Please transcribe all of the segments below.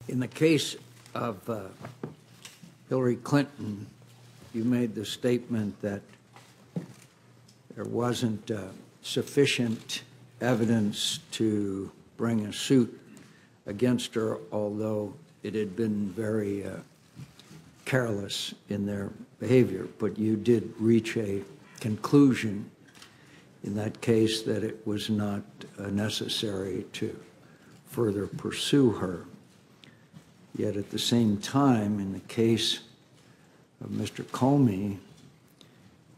In the case of Hillary Clinton, you made the statement that there wasn't sufficient evidence to bring a suit against her, although it had been very careless in their behavior. But you did reach a conclusion in that case that it was not necessary to further pursue her. Yet at the same time, in the case of Mr. Comey,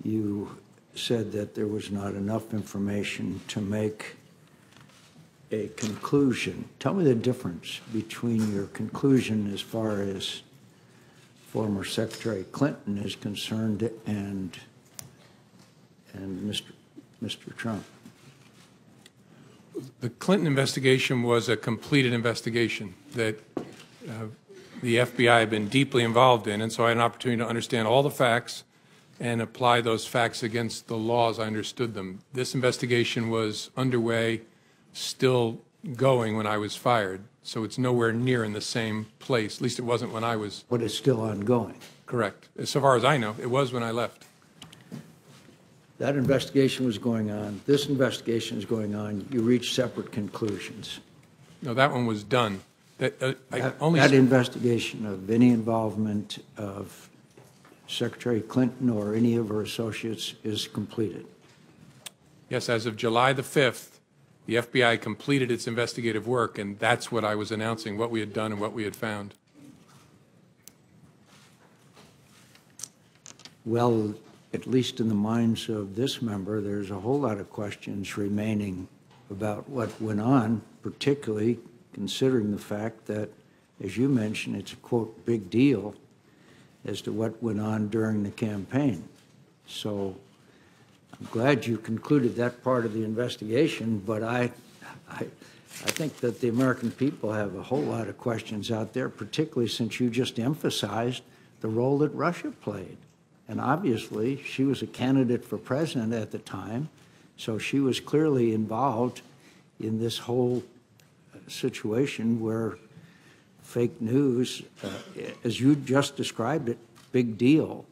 you said that there was not enough information to make a conclusion. Tell me the difference between your conclusion as far as former Secretary Clinton is concerned and Mr. Trump. The Clinton investigation was a completed investigation that the FBI had been deeply involved in, and so I had an opportunity to understand all the facts and apply those facts against the laws I understood them. This investigation was underway, still going when I was fired, so it's nowhere near in the same place. At least it wasn't when I was. But it's still ongoing. Correct. So far as I know, it was when I left. That investigation was going on. This investigation is going on. You reached separate conclusions. No, that one was done. That investigation of any involvement of Secretary Clinton or any of her associates is completed. Yes, as of July the 5th, the FBI completed its investigative work, and that's what I was announcing, what we had done and what we had found. Well, at least in the minds of this member, there's a whole lot of questions remaining about what went on, particularly considering the fact that, as you mentioned, it's a, quote, big deal as to what went on during the campaign. So I'm glad you concluded that part of the investigation, but I think that the American people have a whole lot of questions out there, particularly since you just emphasized the role that Russia played. And obviously, she was a candidate for president at the time, so she was clearly involved in this whole situation where fake news, as you just described it, big deal,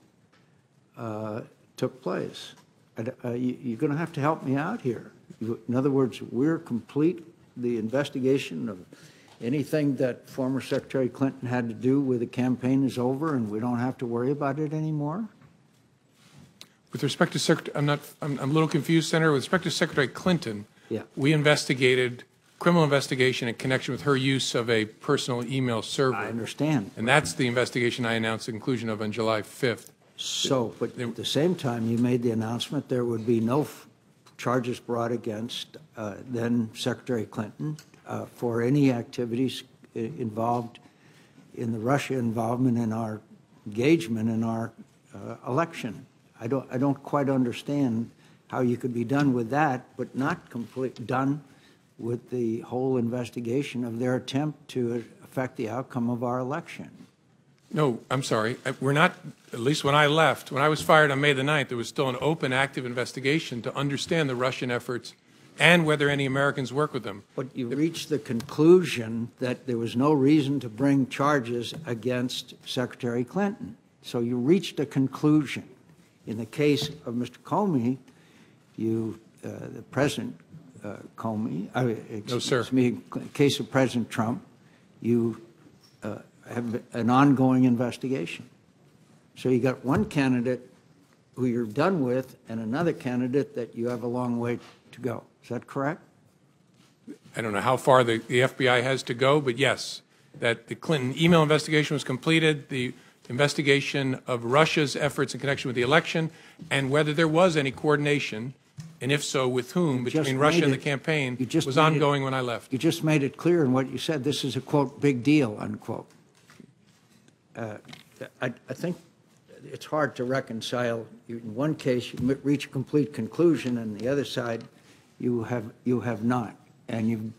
took place. You're going to have to help me out here. In other words, we're complete the investigation of anything that former Secretary Clinton had to do with the campaign is over, and we don't have to worry about it anymore? With respect to Secretary, I'm a little confused, Senator. With respect to Secretary Clinton, yeah, we investigated criminal investigation in connection with her use of a personal email server. I understand. And that's the investigation I announced the conclusion of on July 5th. So, but at the same time, you made the announcement there would be no charges brought against then Secretary Clinton for any activities involved in the Russia involvement in our engagement in our election. I don't quite understand how you could be done with that, but not done with the whole investigation of their attempt to affect the outcome of our election. No, I'm sorry. We're not, at least when I left, when I was fired on May the 9th, there was still an open, active investigation to understand the Russian efforts and whether any Americans work with them. But you reached the conclusion that there was no reason to bring charges against Secretary Clinton. So you reached a conclusion. In the case of Mr. Comey, the President Comey, no, sir. Excuse me, in the case of President Trump, you have an ongoing investigation. So you got one candidate who you're done with and another candidate that you have a long way to go. Is that correct? I don't know how far the FBI has to go, but yes, that the Clinton email investigation was completed, the investigation of Russia's efforts in connection with the election, and whether there was any coordination, and if so, with whom, between Russia and the campaign, was ongoing when I left. You just made it clear in what you said. This is a, quote, big deal, unquote. I think it's hard to reconcile. In one case, you reach a complete conclusion, and the other side, you have not. And you've,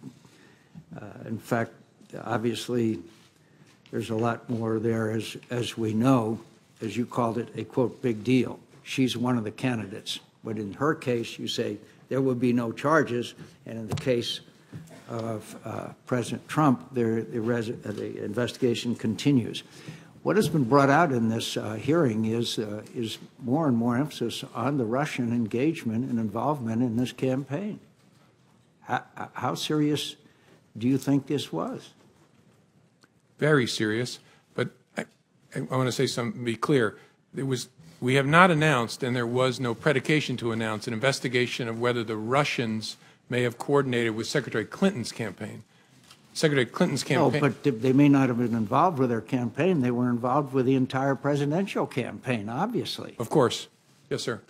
in fact, obviously, there's a lot more there, as we know, as you called it, a, quote, big deal. She's one of the candidates. But in her case, you say there would be no charges, and in the case of President Trump, the investigation continues. What has been brought out in this hearing is more and more emphasis on the Russian engagement and involvement in this campaign. How serious do you think this was? Very serious, but I want to say something, be clear. We have not announced, and there was no predication to announce, an investigation of whether the Russians may have coordinated with Secretary Clinton's campaign. Secretary Clinton's campaign. No, but they may not have been involved with their campaign. They were involved with the entire presidential campaign, obviously. Of course. Yes, sir.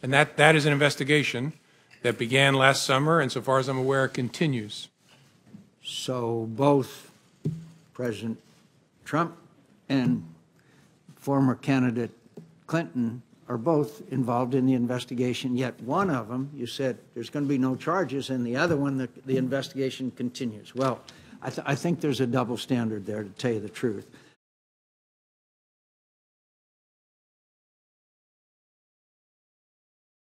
And that is an investigation that began last summer, and so far as I'm aware, continues. So both President Trump and former candidate Clinton are both involved in the investigation, yet one of them, you said there's going to be no charges, and the other one, the investigation continues. Well, I think there's a double standard there, to tell you the truth.